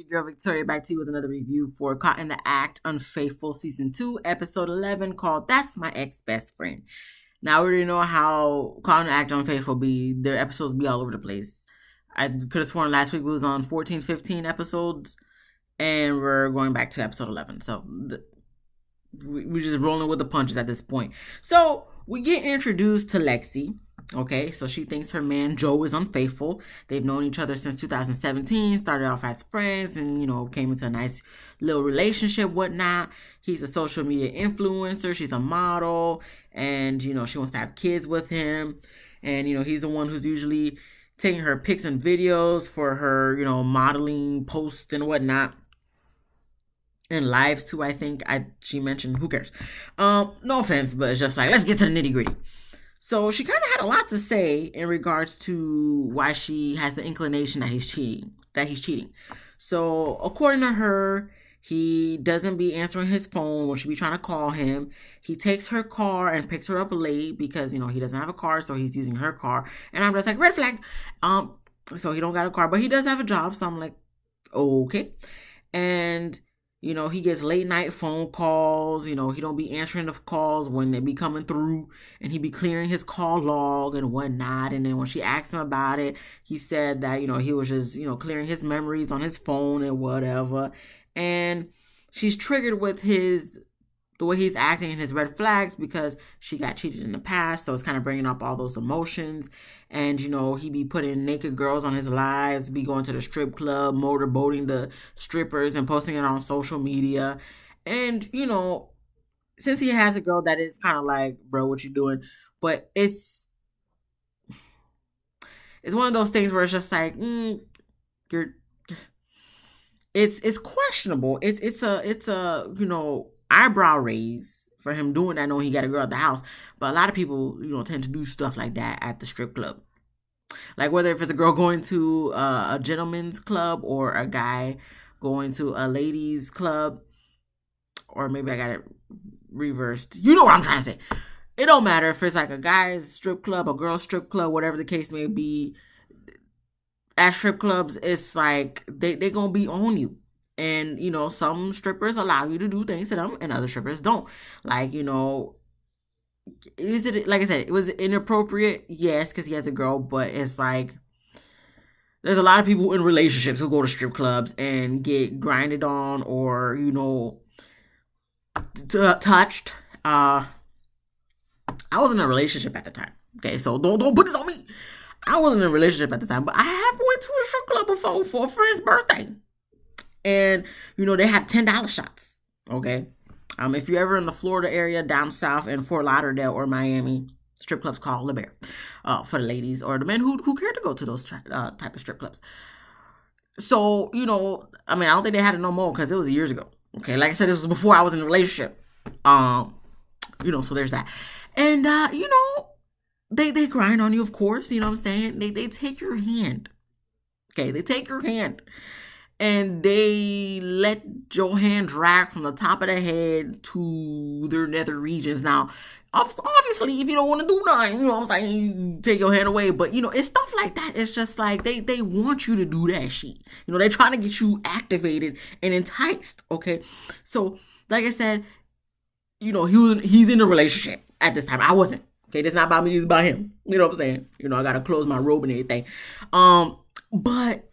your girl Victoria back to you with another review for Caught in the Act, Unfaithful Season 2, Episode 11 called That's My Ex-Best Friend. Now, we already know how Caught in the Act, Unfaithful be. Their episodes be all over the place. I could have sworn last week we was on 14, 15 episodes, and we're going back to episode 11. So, we're just rolling with the punches at this point. So, we get introduced to Lexi. Okay, so she thinks her man Joe is unfaithful. They've known each other since 2017, started off as friends and, came into a nice little relationship, whatnot. He's a social media influencer. She's a model and, she wants to have kids with him. And, he's the one who's usually taking her pics and videos for her, modeling posts and whatnot. And lives too, I think. She mentioned, who cares? No offense, but it's just like, let's get to the nitty gritty. So she kind of had a lot to say in regards to why she has the inclination that he's cheating. So according to her, he doesn't be answering his phone when she be trying to call him. He takes her car and picks her up late because, he doesn't have a car, so he's using her car. And I'm just like, red flag. So he don't got a car, but he does have a job. So I'm like, okay. And he gets late night phone calls. He don't be answering the calls when they be coming through, and he be clearing his call log and whatnot. And then when she asked him about it, he said that, he was just, clearing his memories on his phone and whatever. And she's triggered with the way he's acting and his red flags because she got cheated in the past. So it's kind of bringing up all those emotions. And, he be putting naked girls on his lives, be going to the strip club, motorboating the strippers and posting it on social media. And, since he has a girl that is kind of like, bro, what you doing? But it's one of those things where it's just like, it's questionable. It's a eyebrow raise for him doing that, knowing he got a girl at the house. But a lot of people, tend to do stuff like that at the strip club. Like whether if it's a girl going to a gentleman's club or a guy going to a ladies club, or maybe I got it reversed. You know what I'm trying to say. It don't matter if it's like a guy's strip club, a girl's strip club, whatever the case may be. At strip clubs, it's like they gonna be on you. And, some strippers allow you to do things to them and other strippers don't. Like, is it, like I said, it was inappropriate? Yes, because he has a girl, but it's like, there's a lot of people in relationships who go to strip clubs and get grinded on or, touched. I was in a relationship at the time. Okay, so don't put this on me. I wasn't in a relationship at the time, but I have went to a strip club before for a friend's birthday. And, they had $10 shots, okay? If you're ever in the Florida area, down south in Fort Lauderdale or Miami, strip clubs called Le Bear for the ladies or the men who care to go to those type of strip clubs. So, I don't think they had it no more because it was years ago, okay? Like I said, this was before I was in a relationship. So there's that. And, they grind on you, of course, you know what I'm saying? They take your hand, okay? They take your hand. And they let your hand drag from the top of the head to their nether regions. Now, obviously, if you don't want to do nothing, what I'm saying, you take your hand away. But, it's stuff like that. It's just like they want you to do that shit. They're trying to get you activated and enticed, okay? So, like I said, he's in a relationship at this time. I wasn't. Okay, this not about me, it's about him. You know what I'm saying? I got to close my robe and everything. But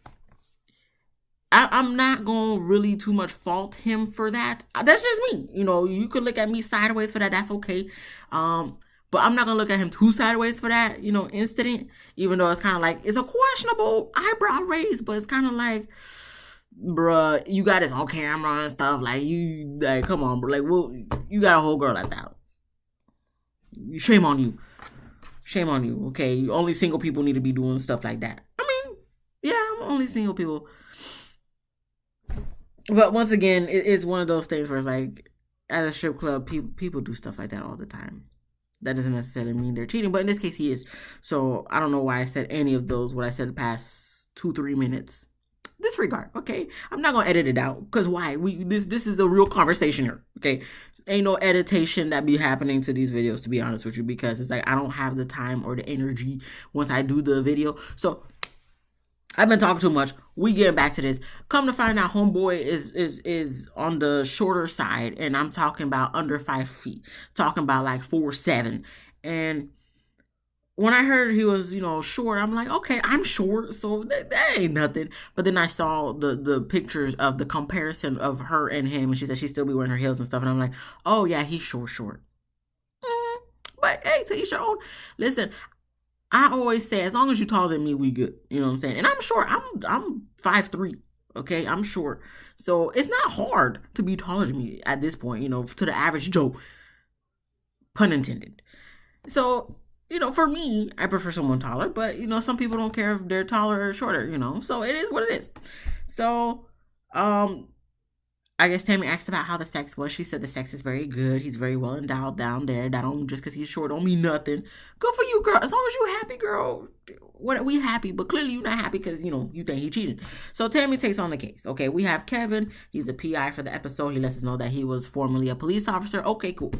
I'm not going to really too much fault him for that. That's just me. You could look at me sideways for that. That's okay. But I'm not going to look at him too sideways for that, incident. Even though it's kind of like, it's a questionable eyebrow raise. But it's kind of like, bruh, you got this on camera and stuff. Like, come on, bro. Like, well, you got a whole girl at the house. Shame on you. Shame on you, okay? Only single people need to be doing stuff like that. Only single people. But once again, it's one of those things where it's like, at a strip club, people do stuff like that all the time. That doesn't necessarily mean they're cheating, but in this case, he is. So I don't know why I said any of those, what I said the past 2-3 minutes. Disregard, okay? I'm not gonna edit it out, because why? This is a real conversation here, okay? Ain't no editation that be happening to these videos, to be honest with you, because it's like I don't have the time or the energy once I do the video. So I've been talking too much. We getting back to this. Come to find out, homeboy is on the shorter side, and I'm talking about under 5 feet. Talking about like 4'7". And when I heard he was, short, I'm like, okay, I'm short, so that ain't nothing. But then I saw the pictures of the comparison of her and him, and she said she still be wearing her heels and stuff, and I'm like, oh yeah, he's short. Mm, but hey, to each your own. Listen, I always say, as long as you're taller than me, we good. You know what I'm saying? And I'm short. I'm 5'3". Okay, I'm short, so it's not hard to be taller than me at this point. To the average Joe, pun intended. So, for me, I prefer someone taller, but, some people don't care if they're taller or shorter, so it is what it is. So, I guess Tammy asked about how the sex was. She said the sex is very good. He's very well endowed down there. That don't just because he's short don't mean nothing. Good for you, girl. As long as you happy, girl. What we happy, but clearly you're not happy because you think he cheated. So Tammy takes on the case. Okay, we have Kevin. He's the PI for the episode. He lets us know that he was formerly a police officer. Okay, cool.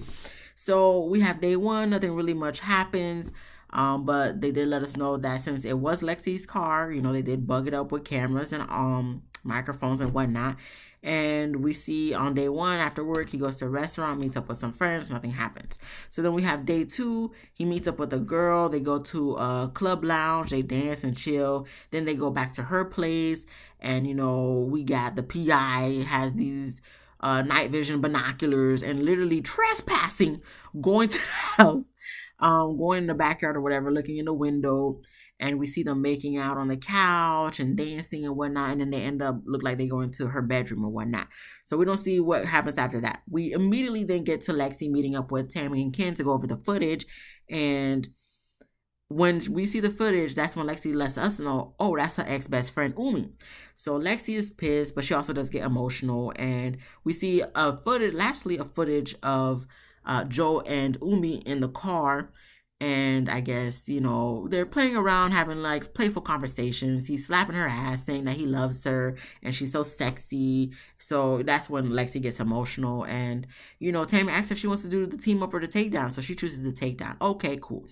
So we have day one. Nothing really much happens. But they did let us know that since it was Lexi's car, they did bug it up with cameras and microphones and whatnot. And we see on day one after work, he goes to a restaurant, meets up with some friends, nothing happens. So then we have day two, he meets up with a girl, they go to a club lounge, they dance and chill. Then they go back to her place, and we got the PI has these night vision binoculars and literally trespassing, going to the house, going in the backyard or whatever, looking in the window, and we see them making out on the couch and dancing and whatnot, and then they end up look like they go into her bedroom or whatnot. So we don't see what happens after that. We immediately then get to Lexi meeting up with Tammy and Ken to go over the footage, and when we see the footage, that's when Lexi lets us know, oh, that's her ex-best friend, Umi. So Lexi is pissed, but she also does get emotional, and we see a footage of Joe and Umi in the car. And I guess, they're playing around, having like playful conversations. He's slapping her ass, saying that he loves her and she's so sexy. So that's when Lexi gets emotional. And, Tammy asks if she wants to do the team up or the takedown. So she chooses the takedown. Okay, cool.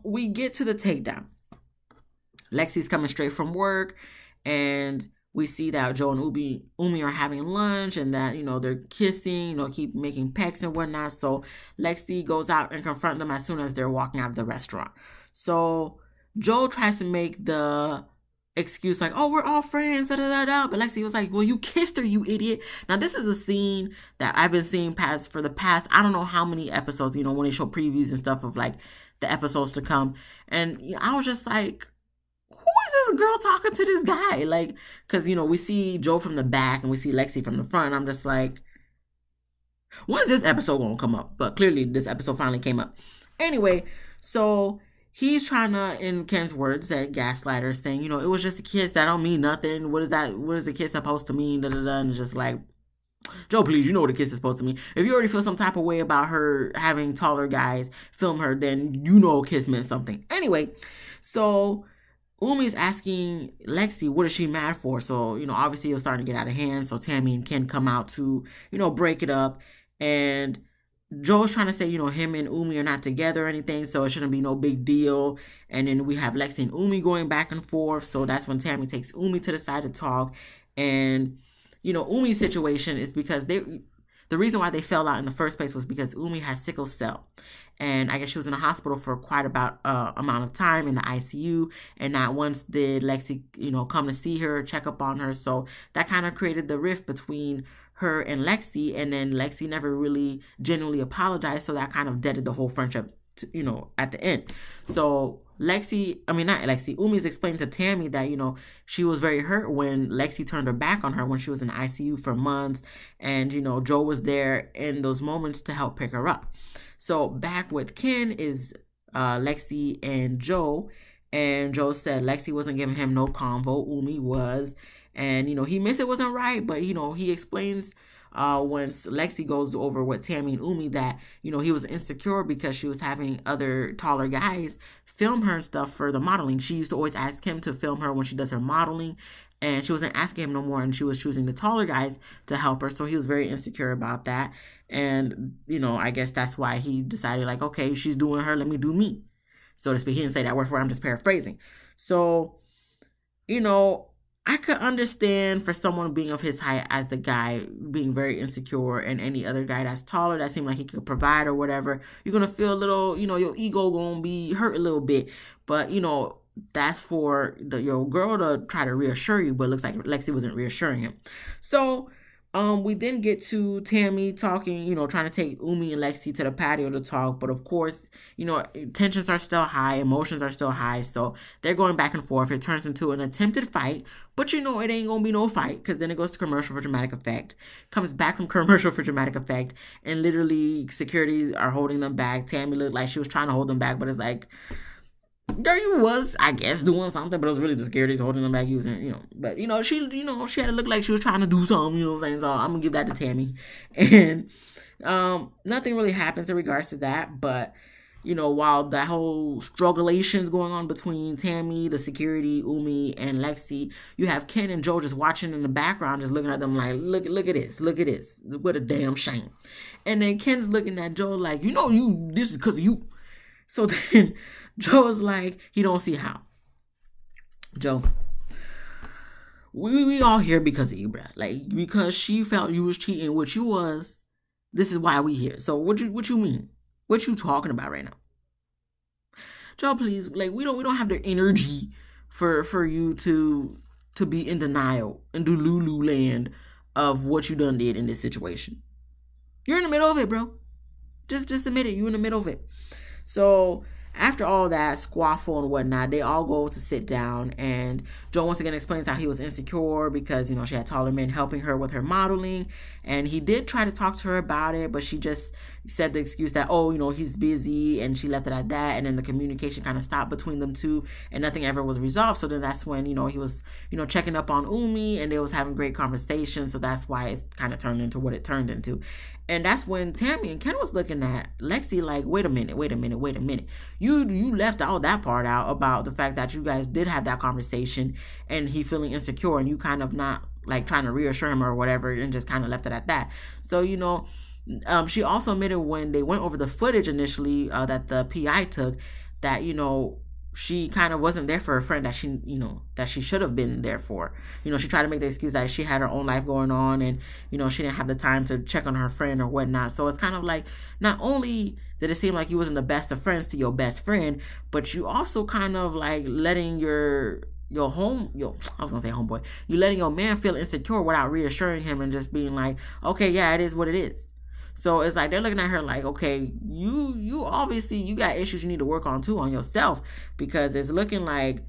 We get to the takedown. Lexi's coming straight from work, and we see that Joe and Umi are having lunch, and that, they're kissing, keep making pecks and whatnot. So Lexi goes out and confront them as soon as they're walking out of the restaurant. So Joe tries to make the excuse like, oh, we're all friends, da da da da. But Lexi was like, well, you kissed her, you idiot. Now, this is a scene that I've been seeing for the past, I don't know how many episodes, when they show previews and stuff of like the episodes to come. And I was just like, who is this girl talking to this guy? Like, because, we see Joe from the back and we see Lexi from the front. I'm just like, when is this episode going to come up? But clearly this episode finally came up. Anyway, so he's trying to, in Ken's words, that gaslighter, saying, it was just a kiss. That don't mean nothing. What is that? What is the kiss supposed to mean? Da, da, da. And just like, Joe, please, you know what a kiss is supposed to mean. If you already feel some type of way about her having taller guys film her, then a kiss meant something. Anyway, so Umi's asking Lexi, what is she mad for? So, obviously it was starting to get out of hand. So Tammy and Ken come out to, break it up. And Joe's trying to say, him and Umi are not together or anything, so it shouldn't be no big deal. And then we have Lexi and Umi going back and forth. So that's when Tammy takes Umi to the side to talk. And, Umi's situation is because the reason why they fell out in the first place was because Umi had sickle cell. And I guess she was in the hospital for quite about amount of time in the ICU. And not once did Lexi, come to see her, check up on her. So that kind of created the rift between her and Lexi. And then Lexi never really genuinely apologized. So that kind of deaded the whole friendship, at the end. So Umi's explained to Tammy that, she was very hurt when Lexi turned her back on her when she was in the ICU for months. And, Joe was there in those moments to help pick her up. So back with Ken is Lexi and Joe. And Joe said Lexi wasn't giving him no convo. Umi was. And, he missed it wasn't right. But, he explains once Lexi goes over with Tammy and Umi that, he was insecure because she was having other taller guys film her and stuff for the modeling. She used to always ask him to film her when she does her modeling. And she wasn't asking him no more, and she was choosing the taller guys to help her. So he was very insecure about that. And, I guess that's why he decided, like, okay, she's doing her, let me do me, so to speak. He didn't say that word for it, I'm just paraphrasing. So you know, I could understand for someone being of his height as the guy being very insecure, and any other guy that's taller that seemed like he could provide or whatever, you're gonna feel a little, your ego gonna be hurt a little bit. But that's for your girl to try to reassure you, but it looks like Lexi wasn't reassuring him. So we then get to Tammy talking, trying to take Umi and Lexi to the patio to talk. But of course, tensions are still high, emotions are still high. So they're going back and forth. It turns into an attempted fight, but it ain't going to be no fight, because then it goes to commercial for dramatic effect. Comes back from commercial for dramatic effect, and literally security are holding them back. Tammy looked like she was trying to hold them back, but it's like, girl, you was, I guess, doing something, but it was really the securities holding them back using, but, she had to look like she was trying to do something, what I'm saying? So I'm going to give that to Tammy. And nothing really happens in regards to that, but, while that whole struggulation's going on between Tammy, the security, Umi, and Lexi, you have Ken and Joe just watching in the background, just looking at them like, look at this, what a damn shame. And then Ken's looking at Joe like, this is because of you. So then Joe is like, he don't see how. Joe, we all here because of you, bruh. Like, because she felt you was cheating, which you was. This is why we here. So what you mean? What you talking about right now? Joe, please, like, we don't have the energy for you to be in denial and do Lululand of what you done did in this situation. You're in the middle of it, bro. Just admit it. You in the middle of it. So after all that squaffle and whatnot, they all go to sit down, and Joe once again explains how he was insecure because, she had taller men helping her with her modeling, and he did try to talk to her about it, but she just said the excuse that, he's busy, and she left it at that, and then the communication kind of stopped between them two, and nothing ever was resolved. So then that's when, he was, checking up on Umi, and they was having great conversations, so that's why it kind of turned into what it turned into. And that's when Tammy and Ken was looking at Lexi like, wait a minute. You left all that part out about the fact that you guys did have that conversation and he feeling insecure, and you kind of not like trying to reassure him or whatever, and just kind of left it at that. So, she also admitted when they went over the footage initially that the PI took, that, she kind of wasn't there for a friend that she should have been there for. She tried to make the excuse that she had her own life going on, and, she didn't have the time to check on her friend or whatnot. So it's kind of like, not only did it seem like you wasn't the best of friends to your best friend, but you also kind of like letting your homeboy, you letting your man feel insecure without reassuring him and just being like, okay, yeah, it is what it is. So it's like they're looking at her like, okay, you obviously, you got issues you need to work on too on yourself, because it's looking like,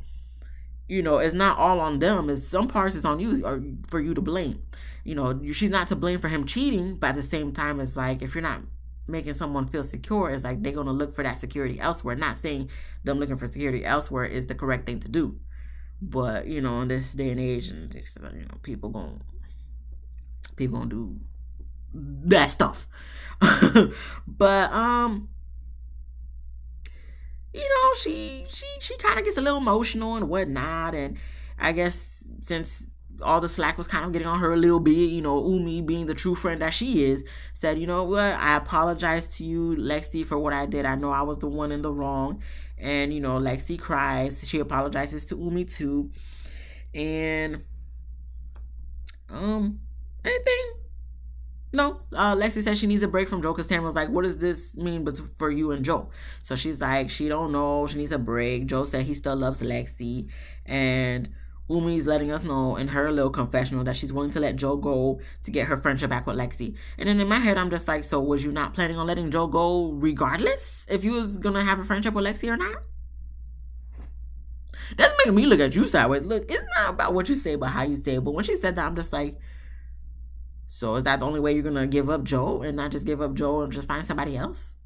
it's not all on them. It's some parts is on you or for you to blame. She's not to blame for him cheating, but at the same time, it's like, if you're not making someone feel secure, it's like they're going to look for that security elsewhere. Not saying them looking for security elsewhere is the correct thing to do. But, in this day and age, and this, people gonna do that stuff. But she kind of gets a little emotional and whatnot, and I guess since all the slack was kind of getting on her a little bit, Umi, being the true friend that she is, said, you know what, I apologize to you, Lexi, for what I did. I know I was the one in the wrong. And Lexi cries. She apologizes to Umi too. And anything? No. Lexi says she needs a break from Joe, because Tamara was like, what does this mean for you and Joe? So she's like, she don't know. She needs a break. Joe said he still loves Lexi. And Umi's letting us know in her little confessional that she's willing to let Joe go to get her friendship back with Lexi. And then in my head, I'm just like, so was you not planning on letting Joe go regardless if you was going to have a friendship with Lexi or not? That's making me look at you sideways. Look, it's not about what you say, but how you say it. But when she said that, I'm just like, so is that the only way you're going to give up Joe and not just give up Joe and just find somebody else?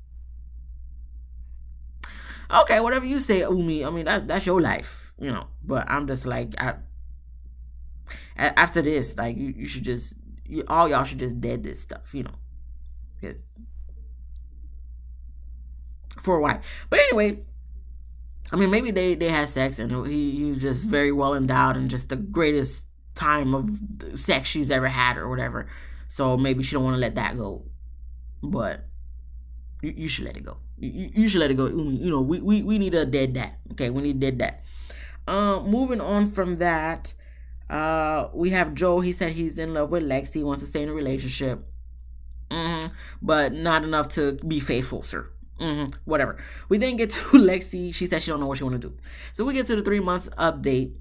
Okay, whatever you say, Umi. I mean, that's your life. But I'm just like, after this, like, you should just, all y'all should just dead this stuff, because for a while. But anyway, I mean, maybe they had sex and he was just very well endowed and just the greatest time of sex she's ever had or whatever. So maybe she don't want to let that go, but you should let it go. You should let it go. We need a dead that. Okay, we need dead that. Moving on from that, we have Joe. He said he's in love with Lexi, he wants to stay in a relationship. But not enough to be faithful, sir. Whatever. We then get to Lexi. She said she don't know what she want to do. So we get to the 3 months update.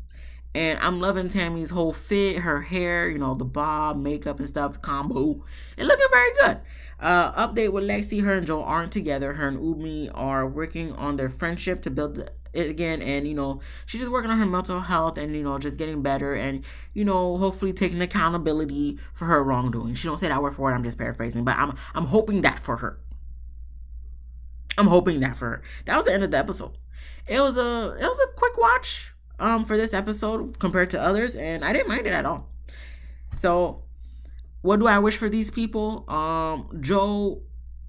And I'm loving Tammy's whole fit, her hair, the bob, makeup and stuff, combo. It looking very good. Update with Lexi. Her and Joe aren't together. Her and Umi are working on their friendship to build it again. And, she's just working on her mental health and, just getting better and, hopefully taking accountability for her wrongdoing. She don't say that word for word. I'm just paraphrasing. But I'm hoping that for her. That was the end of the episode. It was a quick watch for this episode compared to others, and I didn't mind it at all. So what do I wish for these people? Joe,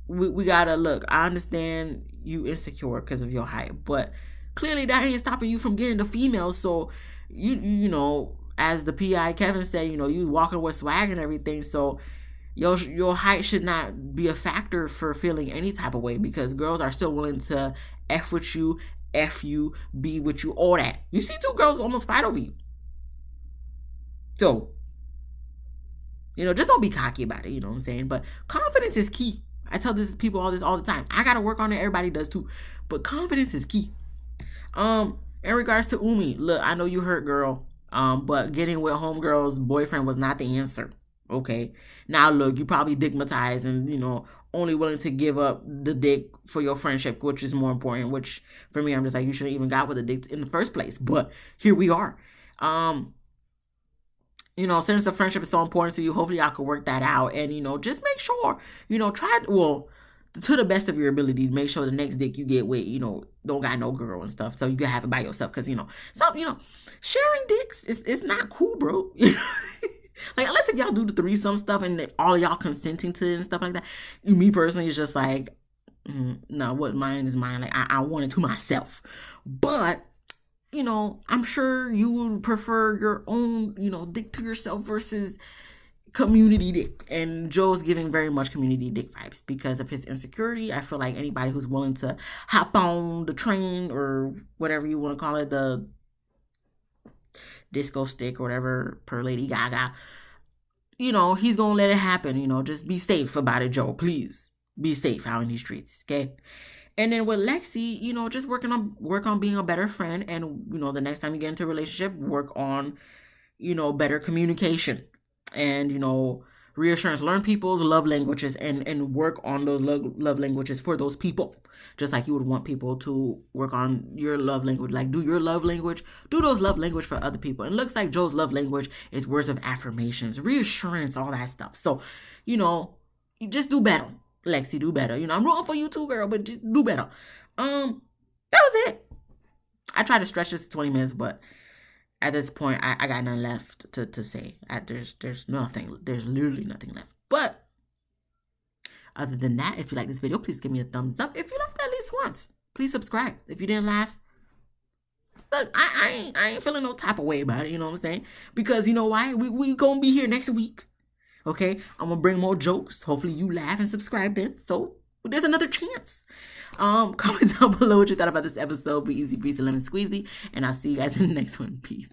we gotta look. I understand you insecure because of your height, but clearly that ain't stopping you from getting the females. So you know, as the PI Kevin said, you walking with swag and everything. So your height should not be a factor for feeling any type of way, because girls are still willing to F with you, F you, be with you, all that. You see 2 girls almost fight over you. So, just don't be cocky about it, you know what I'm saying? But confidence is key. I tell this people all the time. I gotta work on it, everybody does too. But confidence is key. In regards to Umi, look, I know you hurt, girl. But getting with homegirl's boyfriend was not the answer. Okay. Now look, you probably digmatized and, only willing to give up the dick for your friendship, which is more important, which for me, I'm just like, you shouldn't even got with the dick in the first place. But here we are. Since the friendship is so important to you, hopefully y'all can work that out. And, just make sure, to the best of your ability, to make sure the next dick you get with, don't got no girl and stuff. So you can have it by yourself. Cause, sharing dicks is not cool, bro. Like, unless if y'all do the threesome stuff and all y'all consenting to it and stuff like that. Me personally, is just like, no, what mine is mine. Like, I want it to myself. But, I'm sure you would prefer your own, dick to yourself versus community dick. And Joe's giving very much community dick vibes because of his insecurity. I feel like anybody who's willing to hop on the train or whatever you want to call it, the disco stick or whatever per Lady Gaga, he's gonna let it happen. Just be safe about it, Joe. Please be safe out in these streets, okay? And then with Lexi, just work on being a better friend, and the next time you get into a relationship, work on better communication and reassurance. Learn people's love languages and work on those love languages for those people. Just like you would want people to work on your love language. Like, do your love language, do those love language for other people. And it looks like Joe's love language is words of affirmations, reassurance, all that stuff. So, you just do better. Lexi, do better. I'm rooting for you too, girl, but just do better. That was it. I tried to stretch this to 20 minutes, but at this point, I got nothing left to say. There's literally nothing left. But other than that, if you like this video, please give me a thumbs up. If you laughed at least once, please subscribe. If you didn't laugh, look, I ain't feeling no type of way about it, you know what I'm saying? Because you know why? We gonna be here next week. Okay? I'm gonna bring more jokes. Hopefully you laugh and subscribe then. So there's another chance. Comment down below what you thought about this episode. Be easy, breezy, lemon squeezy. And I'll see you guys in the next one. Peace.